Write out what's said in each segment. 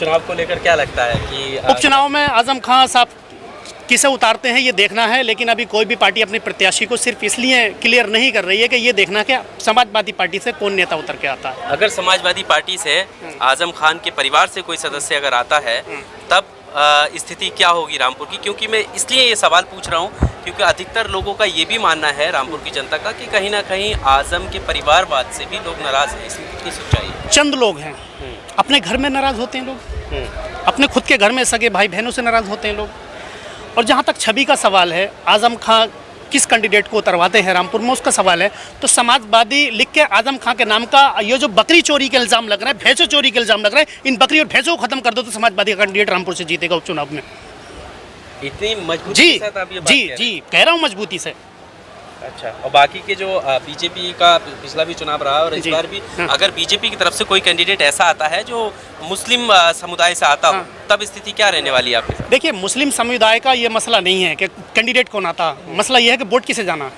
उपचुनाव को लेकर क्या लगता है कि उपचुनाव में आजम खान साहब किसे उतारते हैं ये देखना है, लेकिन अभी कोई भी पार्टी अपने प्रत्याशी को सिर्फ इसलिए क्लियर नहीं कर रही है कि ये देखना कि समाजवादी पार्टी से कौन नेता उतर के आता है। अगर समाजवादी पार्टी से आजम खान के परिवार से कोई सदस्य अगर आता है तब स्थिति क्या होगी रामपुर की? क्योंकि मैं इसलिए ये सवाल पूछ रहा हूँ क्योंकि अधिकतर लोगों का ये भी मानना है रामपुर की जनता का कि कहीं ना कहीं आजम के परिवारवाद से भी लोग नाराज हैं। इसकी कितनी सच्चाई है? चंद लोग हैं अपने घर में नाराज होते हैं लोग, अपने खुद के घर में सगे भाई बहनों से नाराज होते हैं लोग। और जहाँ तक छवि का सवाल है, आजम खां किस कैंडिडेट को उतरवाते हैं रामपुर में, उसका सवाल है, तो समाजवादी लिख के आजम खां के नाम का ये जो बकरी चोरी के इल्ज़ाम लग रहे हैं, भैंसों चोरी के इल्ज़ाम लग रहे हैं, इन बकरी और भैंसों को खत्म कर दो तो समाजवादी का कैंडिडेट रामपुर से जीतेगा उपचुनाव में। इतनी मजबूती के साथ आप ये बात कह रहे हैं? कह रहा हूँ मजबूती से। अच्छा, और बाकी के जो बीजेपी का पिछला भी चुनाव रहा और इस बार भी अगर बीजेपी की तरफ से कोई कैंडिडेट ऐसा आता है जो मुस्लिम समुदाय से आता हो तब स्थिति क्या रहने वाली है आपके साथ? देखिए, मुस्लिम समुदाय का ये मसला नहीं है कि कैंडिडेट कौन आता, मसला ये है कि वोट किसे जाना।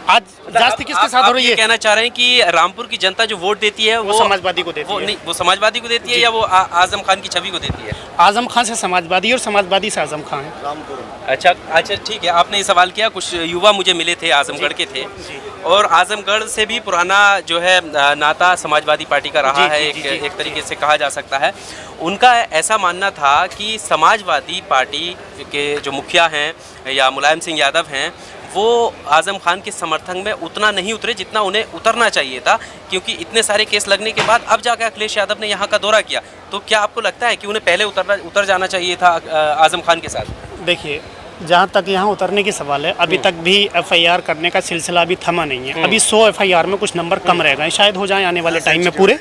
आज जास्ती किसके साथ हो रही है? कहना चाह रहे हैं कि रामपुर की जनता जो वोट देती है वो समाजवादी को देती है। वो समाजवादी को देती है या वो आजम खान की छवि को देती है? आजम खान से समाजवादी और समाजवादी से आजम खान है रामपुर में। अच्छा ठीक है, आपने ये सवाल किया। कुछ युवा मुझे मिले थे, आजमगढ़ के थे, और आजमगढ़ से भी पुराना जो है नाता समाजवादी पार्टी का रहा है, एक तरीके से कहा जा सकता है। उनका ऐसा मानना था कि समाजवादी पार्टी के जो मुखिया हैं या मुलायम सिंह यादव हैं वो आजम खान के समर्थन में उतना नहीं उतरे जितना उन्हें उतरना चाहिए था, क्योंकि इतने सारे केस लगने के बाद अब जाकर अखिलेश यादव ने यहाँ का दौरा किया। तो क्या आपको लगता है कि उन्हें पहले उतर जाना चाहिए था आजम खान के साथ? देखिए, जहाँ तक यहाँ उतरने की सवाल है, अभी तक भी एफआईआर करने का सिलसिला अभी थमा नहीं है। अभी 100 एफआईआर में कुछ नंबर कम रह गए, शायद हो जाए आने वाले टाइम में पूरे।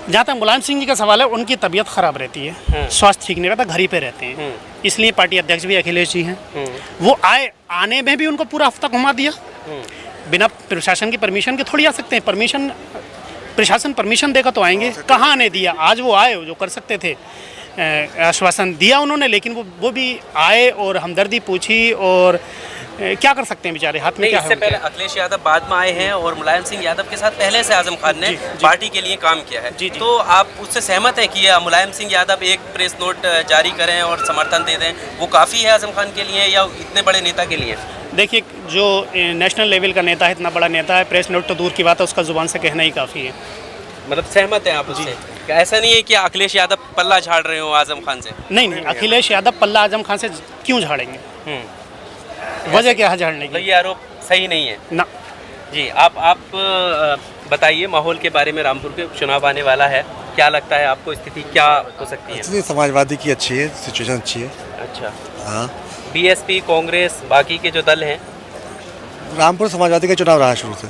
जहाँ तक मुलायम सिंह जी का सवाल है, उनकी तबीयत खराब रहती है, स्वास्थ्य ठीक नहीं रहता, घर ही पे रहते हैं, इसलिए पार्टी अध्यक्ष भी अखिलेश जी हैं। वो आने में भी उनको पूरा हफ्ता घुमा दिया, बिना प्रशासन की परमिशन के थोड़ी आ सकते हैं। प्रशासन परमिशन देगा तो आएंगे, कहाँ आने दिया? आज वो आए जो कर सकते थे, आश्वासन दिया उन्होंने, लेकिन वो भी आए और हमदर्दी पूछी, और क्या कर सकते हैं बेचारे, हाथ में क्या है? इससे पहले अखिलेश यादव बाद में आए हैं और मुलायम सिंह यादव के साथ पहले से आजम खान ने पार्टी के लिए काम किया है। तो आप उससे सहमत हैं कि मुलायम सिंह यादव एक प्रेस नोट जारी करें और समर्थन दे दें, वो काफ़ी है आजम खान के लिए या इतने बड़े नेता के लिए? देखिए, जो नेशनल लेवल का नेता है, इतना बड़ा नेता है, प्रेस नोट तो दूर की बात है, उसका जुबान से कहना ही काफ़ी है। मतलब सहमत हैं आप उससे? ऐसा नहीं है कि अखिलेश यादव पल्ला झाड़ रहे हो आजम खान से? नहीं, अखिलेश यादव पल्ला आजम खान से क्यों झाड़ेंगे? वजह क्या है झाड़ने की? तो ये आरोप सही नहीं है ना जी। आप बताइए माहौल के बारे में। रामपुर के चुनाव आने वाला है, क्या लगता है आपको, स्थिति क्या हो सकती है? स्थिति समाजवादी की अच्छी है, सिचुएशन अच्छी है। अच्छा, हाँ। बीएसपी, कांग्रेस, बाकी के जो दल हैं? रामपुर समाजवादी का चुनाव रहा है शुरू से।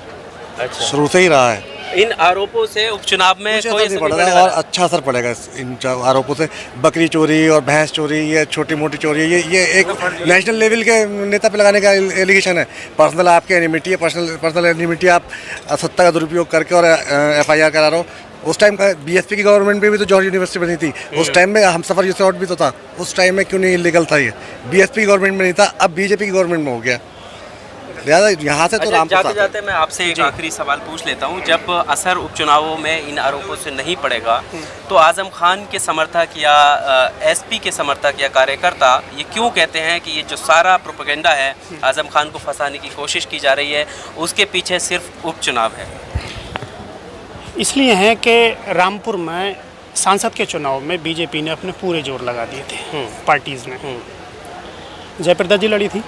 अच्छा, शुरू से ही रहा है। इन आरोपों से उपचुनाव में कोई असर नहीं पड़ेगा और अच्छा असर पड़ेगा इन आरोपों से। बकरी चोरी और भैंस चोरी, ये छोटी मोटी चोरी, ये एक नेशनल लेवल के नेता पे लगाने का एलिगेशन है। पर्सनल आपकी एनिमिटी है, पर्सनल एनिमिटी, आप सत्ता का दुरुपयोग करके और एफआईआर करा रहे हो। उस टाइम का बीएसपी की गवर्नमेंट में भी तो जॉर्ज यूनिवर्सिटी बनी थी, उस टाइम में हमसफर रिसोर्ट भी तो था, उस टाइम में क्यों नहीं इलीगल था? ये बीएसपी की गवर्नमेंट में नहीं था, अब बीजेपी की गवर्नमेंट में हो गया। यहाँ से तो जाते जाते मैं आपसे एक आखिरी सवाल पूछ लेता हूँ। जब असर उपचुनावों में इन आरोपों से नहीं पड़ेगा तो आजम खान के समर्थक या एसपी के समर्थक या कार्यकर्ता ये क्यों कहते हैं कि ये जो सारा प्रोपेगेंडा है आजम खान को फंसाने की कोशिश की जा रही है, उसके पीछे सिर्फ उपचुनाव है? इसलिए है कि रामपुर में सांसद के चुनाव में बीजेपी ने अपने पूरे जोर लगा दिए थे, पार्टीज़ ने। जयप्रदा जी लड़ी थी,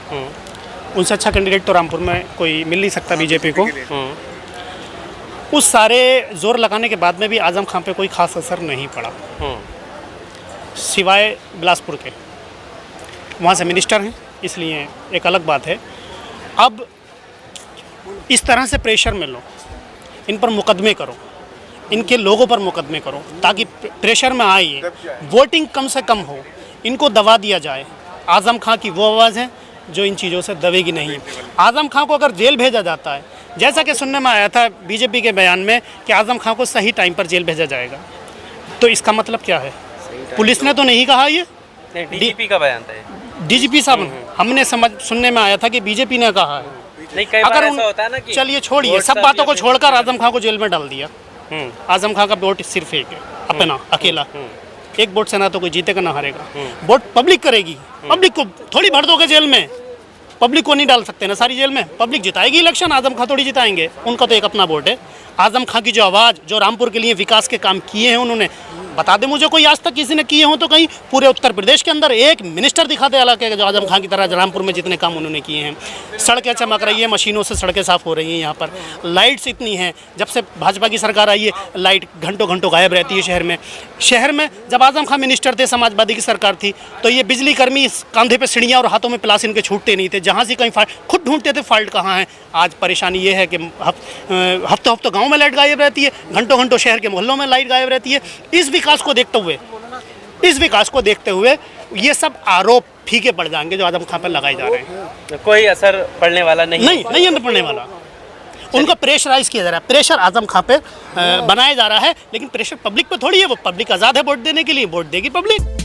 उनसे अच्छा कैंडिडेट तो रामपुर में कोई मिल नहीं सकता बीजेपी को। उस सारे जोर लगाने के बाद में भी आजम खान पे कोई खास असर नहीं पड़ा, सिवाय बिलासपुर के। वहाँ से मिनिस्टर हैं, इसलिए एक अलग बात है। अब इस तरह से प्रेशर में लो, इन पर मुकदमे करो, इनके लोगों पर मुकदमे करो, ताकि प्रेशर में आए, वोटिंग कम से कम हो, इनको दबा दिया जाए। आजम खान की वो आवाज़ है जो इन चीज़ों से दबेगी नहीं। आजम खान को अगर जेल भेजा जाता है, जैसा कि सुनने में आया था बीजेपी के बयान में कि आजम खान को सही टाइम पर जेल भेजा जाएगा, तो इसका मतलब क्या है? पुलिस ने तो नहीं कहा, ये डीजीपी का बयान था। डीजीपी साहब, हमने सुनने में आया था कि बीजेपी ने कहा है। नहीं, कई बार ऐसा होता है ना कि चलिए छोड़िए, सब बातों को छोड़कर आजम खान को जेल में डाल दिया। आजम खान का वोट सिर्फ एक है। अपना अकेला, एक वोट से ना तो कोई जीतेगा ना हारेगा। वोट पब्लिक करेगी, पब्लिक को थोड़ी भर दोगे जेल में, पब्लिक को नहीं डाल सकते ना सारी जेल में। पब्लिक जिताएगी इलेक्शन, आजम खां थोड़ी जिताएंगे, उनका तो एक अपना वोट है। आजम खां की जो आवाज़, जो रामपुर के लिए विकास के काम किए हैं उन्होंने, बता दे मुझे कोई आज तक किसी ने किए हों तो कहीं पूरे उत्तर प्रदेश के अंदर एक मिनिस्टर दिखाते हालांकि जो आजम खां की तरह रामपुर में जितने काम उन्होंने किए हैं। सड़कें चमक रही है, मशीनों से सड़कें साफ़ हो रही हैं यहाँ पर, लाइट्स इतनी हैं, जब से भाजपा की सरकार आई है लाइट घंटों घंटों गायब रहती है शहर में। शहर में जब आजम खां मिनिस्टर थे, समाजवादी की सरकार थी, तो ये बिजली कर्मी कंधे पे सीढ़ियाँ और हाथों में प्लास इनके छूटते नहीं थे, जहाँ से कहीं खुद ढूंढते थे फॉल्ट कहाँ है। आज परेशानी ये है कि हफ्तों हफ्तों गाँव में लाइट गायब रहती है, घंटों घंटों शहर के मोहल्लों में लाइट गायब रहती है। इस विकास को देखते हुए ये सब आरोप फीके पड़ जाएंगे जो आजम खां पर लगाए जा रहे हैं। कोई असर पड़ने वाला नहीं है पड़ने वाला। उनका प्रेशराइज किया जा रहा है, प्रेशर आजम खां पे बनाया जा रहा है, लेकिन प्रेशर पब्लिक पे थोड़ी है। वो पब्लिक आज़ाद है वोट देने के लिए, वोट देगी पब्लिक।